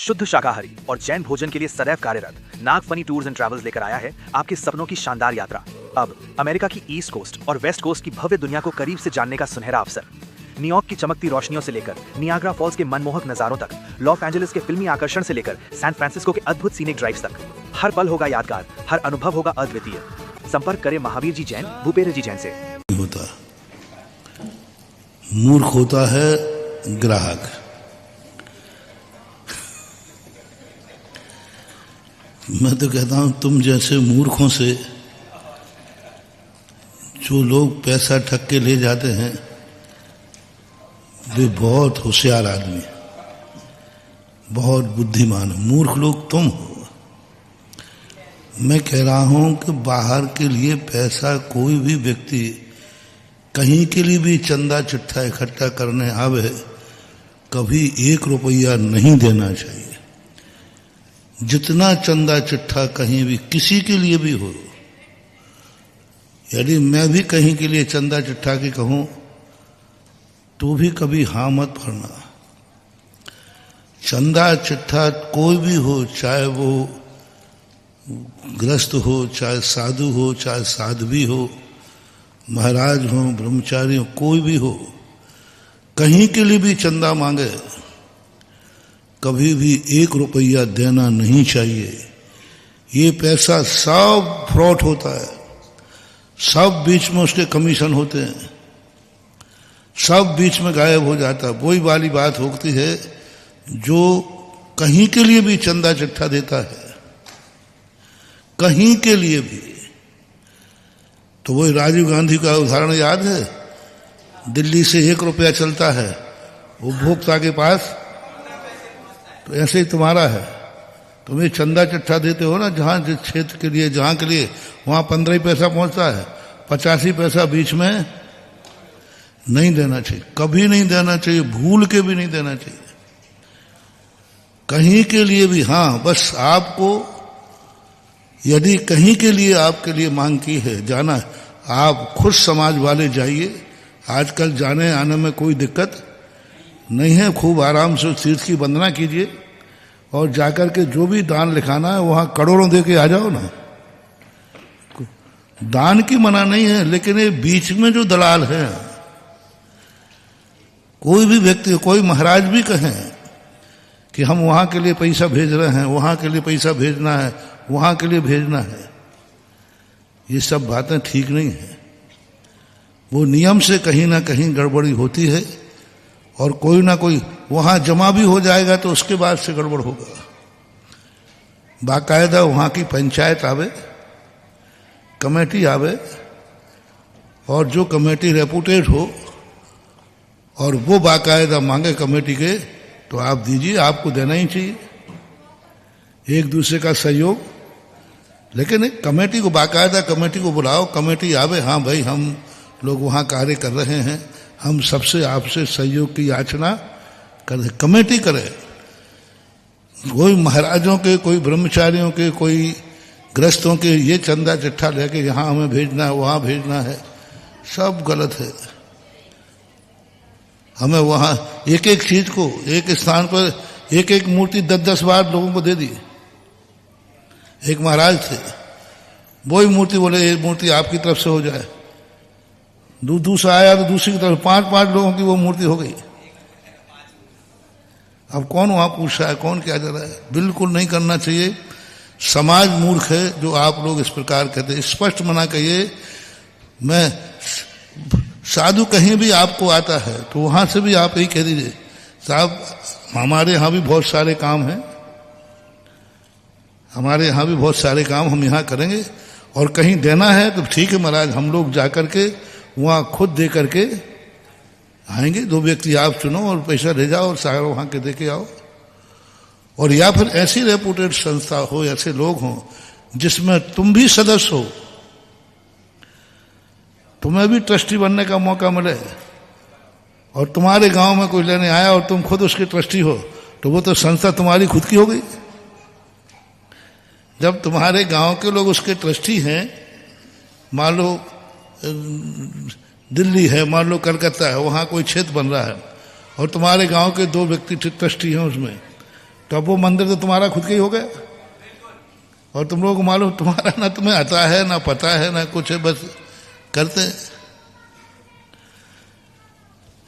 शुद्ध शाकाहारी और जैन भोजन के लिए सदैव कार्यरत नागफनी टूर्स एंड ट्रैवल्स लेकर आया है आपके सपनों की शानदार यात्रा। अब अमेरिका की ईस्ट कोस्ट और वेस्ट कोस्ट की भव्य दुनिया को करीब से जानने का सुनहरा अवसर। न्यूयॉर्क की चमकती रोशनियों से लेकर नियाग्रा फॉल्स के मनमोहक नजारों तक, लॉस एंजलिस के फिल्मी आकर्षण से लेकर सैन फ्रांसिस्को के अद्भुत सीनिक ड्राइव्स तक, हर पल होगा यादगार, हर अनुभव होगा अद्वितीय। संपर्क करें महावीर जी जैन, भूपेन्द्र जी जैन से। होता मूर्ख होता है ग्राहक। मैं तो कहता हूं तुम जैसे मूर्खों से जो लोग पैसा ठग के ले जाते हैं वे बहुत होशियार आदमी, बहुत बुद्धिमान है। मूर्ख लोग तुम हो। मैं कह रहा हूं कि बाहर के लिए पैसा कोई भी व्यक्ति कहीं के लिए भी चंदा चिट्ठा इकट्ठा करने आवे, कभी 1 रुपया नहीं देना चाहिए। जितना चंदा चिट्ठा कहीं भी किसी के लिए भी हो, यदि मैं भी कहीं के लिए चंदा चिट्ठा की कहूं तो भी कभी हाँ मत भरना। चंदा चिट्ठा कोई भी हो, चाहे वो ग्रस्त हो, चाहे साधु हो, चाहे साध्वी हो, महाराज हो, ब्रह्मचारी हो, कोई भी हो, कहीं के लिए भी चंदा मांगे कभी भी 1 रुपया देना नहीं चाहिए। ये पैसा सब फ्रॉड होता है, सब बीच में उसके कमीशन होते हैं, सब बीच में गायब हो जाता है। वही वाली बात होती है जो कहीं के लिए भी चंदा चिट्ठा देता है, कहीं के लिए भी। तो वही राजीव गांधी का उदाहरण याद है, दिल्ली से 1 रुपया चलता है उपभोक्ता के पास, तो ऐसे ही तुम्हारा है। तुम्हें चंदा चिट्ठा देते हो ना, जहां जिस क्षेत्र के लिए जहां के लिए, वहां 15 पैसा पहुंचता है, 85 पैसा बीच में नहीं देना चाहिए, कभी नहीं देना चाहिए, भूल के भी नहीं देना चाहिए। कहीं के लिए भी, हाँ बस आपको यदि कहीं के लिए आपके लिए मांग की है जाना, आप खुद समाज वाले जाइए। आजकल जाने आने में कोई दिक्कत नहीं है, खूब आराम से तीर्थ की वंदना कीजिए और जाकर के जो भी दान लिखाना है वहां करोड़ों दे के आ जाओ ना। दान की मना नहीं है, लेकिन ये बीच में जो दलाल है, कोई भी व्यक्ति, कोई महाराज भी कहें कि हम वहां के लिए पैसा भेज रहे हैं, वहां के लिए पैसा भेजना है, वहां के लिए भेजना है, ये सब बातें ठीक नहीं है। वो नियम से कहीं ना कहीं गड़बड़ी होती है और कोई ना कोई वहां जमा भी हो जाएगा तो उसके बाद से गड़बड़ होगा। बाकायदा वहां की पंचायत आवे, कमेटी आवे, और जो कमेटी रेपुटेड हो और वो बाकायदा मांगे कमेटी के, तो आप दीजिए, आपको देना ही चाहिए। एक दूसरे का सहयोग, लेकिन एक कमेटी को, बाकायदा कमेटी को बुलाओ, कमेटी आवे, हाँ भाई हम लोग वहां कार्य कर रहे हैं, हम सबसे आपसे सहयोग की याचना कर, कमेटी करे। कोई महाराजों के, कोई ब्रह्मचारियों के, कोई ग्रस्तों के ये चंदा चिट्ठा लेके यहां हमें भेजना है, वहां भेजना है, सब गलत है। हमें वहां एक एक चीज को, एक स्थान पर एक एक मूर्ति 10-10 बार लोगों को दे दी। एक महाराज थे, वही मूर्ति बोले ये मूर्ति आपकी तरफ से हो जाए, दूसरा आया तो दूसरी की तरफ 5-5 लोगों की वो मूर्ति हो गई। अब कौन वहां पूछ रहा है, कौन क्या कर रहा है? बिल्कुल नहीं करना चाहिए। समाज मूर्ख है जो आप लोग इस प्रकार कहते हैं। स्पष्ट मना कहिए। मैं साधु कहीं भी आपको आता है तो वहां से भी आप यही कह दीजिए, साहब हमारे यहां भी बहुत सारे काम हैं, हमारे यहां भी बहुत सारे काम हम यहां करेंगे, और कहीं देना है तो ठीक है महाराज, हम लोग जाकर के वहां खुद दे करके आएंगे। 2 व्यक्ति आप चुनो और पैसा ले जाओ और सारा वहां के दे के आओ। और या फिर ऐसी रेपुटेड संस्था हो, ऐसे लोग हों जिसमें तुम भी सदस्य हो, तुम्हें भी ट्रस्टी बनने का मौका मिले, और तुम्हारे गांव में कोई लेने आया और तुम खुद उसके ट्रस्टी हो, तो वो तो संस्था तुम्हारी खुद की हो गई। जब तुम्हारे गांव के लोग उसके ट्रस्टी हैं, मान लो दिल्ली है, मान लो कलकत्ता है, वहां कोई क्षेत्र बन रहा है और तुम्हारे गांव के 2 व्यक्ति ट्रस्टी हैं उसमें, तो अब वो मंदिर तो तुम्हारा खुद का ही हो गया, और तुम लोगों को मालूम तुम्हारा ना तुम्हें आता है ना पता है ना कुछ है, बस करते हैं।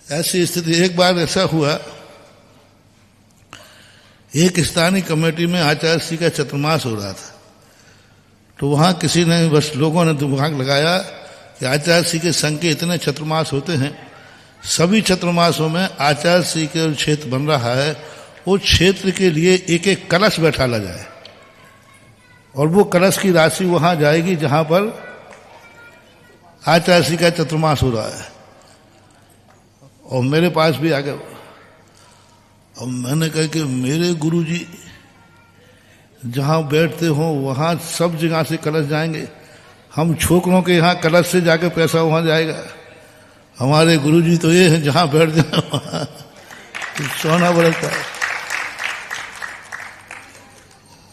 ऐसी स्थिति एक बार ऐसा हुआ, एक स्थानीय कमेटी में आचार्य श्री का चतुर्मास हो रहा था, तो वहां किसी ने, बस लोगों ने दिमाग लगाया कि आचार्य श्री के संघ के इतने चतुर्मास होते हैं, सभी चतुर्मासों में आचार्य श्री के क्षेत्र बन रहा है, वो क्षेत्र के लिए एक एक कलश बैठाला जाए, और वो कलश की राशि वहां जाएगी जहां पर आचार्य श्री का चतुर्मास हो रहा है। और मेरे पास भी आ गया, और मैंने कहा कि मेरे गुरुजी जहां बैठते हो वहां सब जगह से कलश जाएंगे, हम छोकरों के यहाँ कलश से जाके पैसा वहां जाएगा, हमारे गुरुजी तो ये है जहां बैठ जाए वहां सोना बरसता है।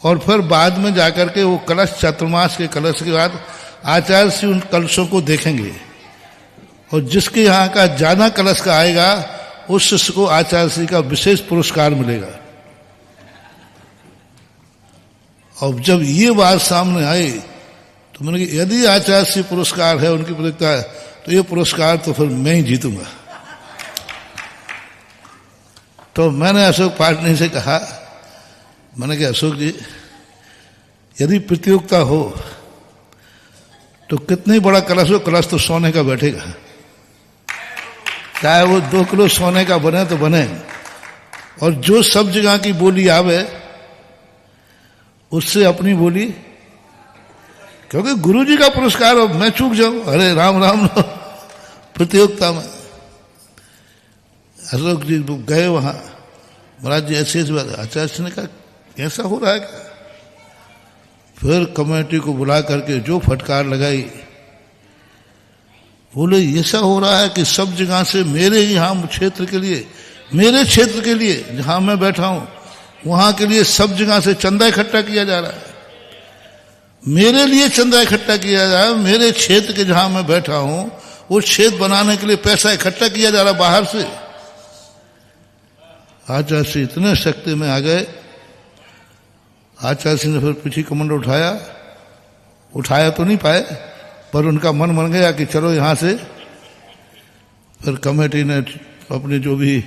और फिर बाद में जाकर के वो कलश, चतुर्मास के कलश के बाद आचार्य श्री उन कलशों को देखेंगे, और जिसके यहाँ का ज्यादा कलश का आएगा उस शिष्य को आचार्य श्री का विशेष पुरस्कार मिलेगा। और जब ये बात सामने आई तो मैंने कहा यदि आचार्य श्री पुरस्कार है, उनकी प्रतियोगिता है, तो ये पुरस्कार तो फिर मैं ही जीतूंगा। तो मैंने अशोक पाटनी से कहा, मैंने कहा अशोक जी, यदि प्रतियोगिता हो तो कितनी बड़ा कलश हो, कलश तो सोने का बैठेगा, चाहे वो 2 किलो सोने का बने तो बने, और जो सब जगह की बोली आवे उससे अपनी बोली, क्योंकि गुरुजी का पुरस्कार हो, मैं चूक जाऊं, अरे राम राम प्रतियोगिता में। अशोक जी गए वहां, महाराज जी ऐसे बात, आचार्य ने कहा ऐसा हो रहा है क्या? फिर कमेटी को बुला करके जो फटकार लगाई, बोले ऐसा हो रहा है कि सब जगह से मेरे यहाँ क्षेत्र के लिए, मेरे क्षेत्र के लिए जहां मैं बैठा हूं वहां के लिए सब जगह से चंदा इकट्ठा किया जा रहा है, मेरे लिए चंदा इकट्ठा किया जा रहा है, मेरे क्षेत्र के जहां मैं बैठा हूं वो क्षेत्र बनाने के लिए पैसा इकट्ठा किया जा रहा बाहर से। आचार्य श्री इतने शक्ति में आ गए, आचार्य श्री ने फिर पीछे कमंड उठाया तो नहीं पाए, पर उनका मन बन गया कि चलो यहां से। फिर कमेटी ने अपने जो भी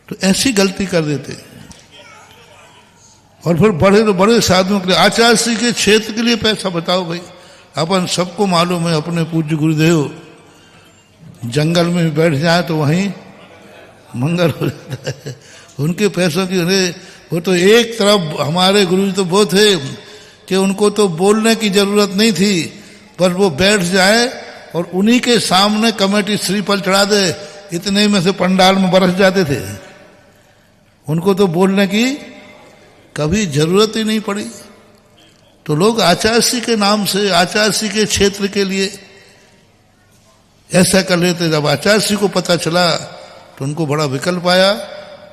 तो ऐसी गलती कर देते। और फिर बड़े तो बड़े साधुओं के लिए, आचार्य श्री के क्षेत्र के लिए पैसा बताओ भाई। अपन सबको मालूम है, अपने पूज्य गुरुदेव जंगल में बैठ जाए तो वहीं मंगल हो जाता है, उनके पैसों की। अरे वो तो एक तरफ हमारे गुरु तो वो थे कि उनको तो बोलने की जरूरत नहीं थी, पर वो बैठ जाए और उन्हीं के सामने कमेटी श्रीफल चढ़ा दे, इतने में से पंडाल में बरस जाते थे, उनको तो बोलने की कभी जरूरत ही नहीं पड़ी। तो लोग आचार्य श्री के नाम से, आचार्य श्री के क्षेत्र के लिए ऐसा कर लेते। जब आचार्य श्री को पता चला तो उनको बड़ा विकल्प आया,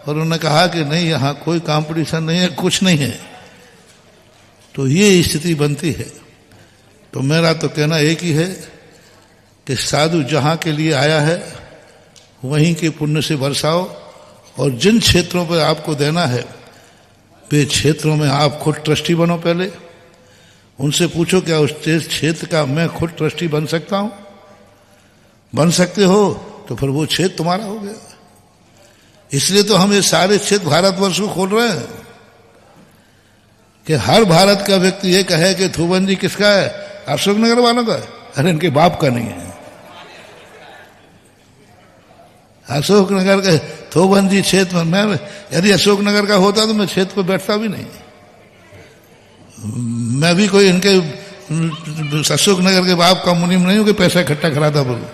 और उन्होंने कहा कि नहीं, यहाँ कोई कंपटीशन नहीं है, कुछ नहीं है। तो ये स्थिति बनती है। तो मेरा तो कहना एक ही है कि साधु जहाँ के लिए आया है वहीं के पुण्य से बरसाओ, और जिन क्षेत्रों पर आपको देना है वे क्षेत्रों में आप खुद ट्रस्टी बनो। पहले उनसे पूछो क्या उस क्षेत्र का मैं खुद ट्रस्टी बन सकता हूं? बन सकते हो तो फिर वो क्षेत्र तुम्हारा हो गया। इसलिए तो हम ये सारे क्षेत्र भारतवर्ष को खोल रहे हैं कि हर भारत का व्यक्ति ये कहे कि थोबन जी किसका है? अशोकनगर वालों का? अरे इनके बाप का नहीं है। अशोकनगर के थोबन जी क्षेत्र में, मैं यदि अशोकनगर का होता तो मैं क्षेत्र पर बैठता भी नहीं। मैं भी कोई इनके अशोकनगर के बाप का मुनीम नहीं हूं कि पैसा इकट्ठा कराता बोलो।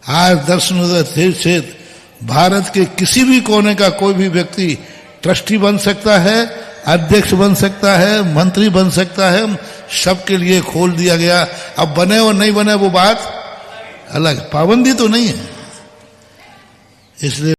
आज दर्शनोदय तीर्थ क्षेत्र भारत के किसी भी कोने का कोई भी व्यक्ति ट्रस्टी बन सकता है, अध्यक्ष बन सकता है, मंत्री बन सकता है, सबके लिए खोल दिया गया। अब बने और नहीं बने वो बात अलग, पाबंदी तो नहीं है। इसलिए